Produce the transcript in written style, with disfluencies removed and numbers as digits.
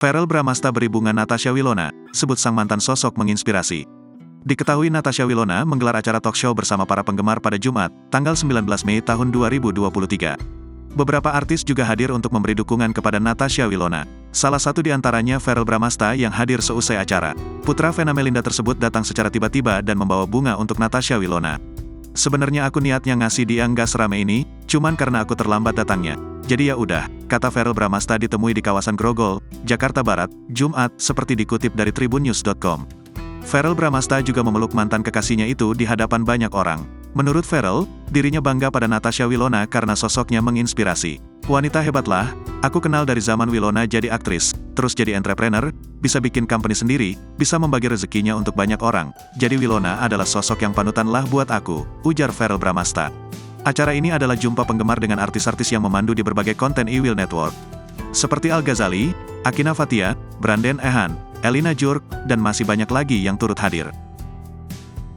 Verrell Bramasta beri bunga Natasha Wilona, sebut sang mantan sosok menginspirasi. Diketahui Natasha Wilona menggelar acara talk show bersama para penggemar pada Jumat, tanggal 19 Mei tahun 2023. Beberapa artis juga hadir untuk memberi dukungan kepada Natasha Wilona. Salah satu di antaranya Verrell Bramasta yang hadir seusai acara. Putra Vena Melinda tersebut datang secara tiba-tiba dan membawa bunga untuk Natasha Wilona. "Sebenarnya aku niatnya ngasih dia nggak serame ini, cuman karena aku terlambat datangnya. Jadi ya udah," kata Verrell Bramasta ditemui di kawasan Grogol, Jakarta Barat, Jumat, seperti dikutip dari tribunnews.com. Verrell Bramasta juga memeluk mantan kekasihnya itu di hadapan banyak orang. Menurut Verrell, dirinya bangga pada Natasha Wilona karena sosoknya menginspirasi. "Wanita hebatlah, aku kenal dari zaman Wilona jadi aktris, terus jadi entrepreneur, bisa bikin company sendiri, bisa membagi rezekinya untuk banyak orang. Jadi Wilona adalah sosok yang panutan lah buat aku," ujar Verrell Bramasta. Acara ini adalah jumpa penggemar dengan artis-artis yang memandu di berbagai konten Iwil Network. Seperti Al Ghazali, Akina Fathia, Branden Ehan, Elina Jurk, dan masih banyak lagi yang turut hadir.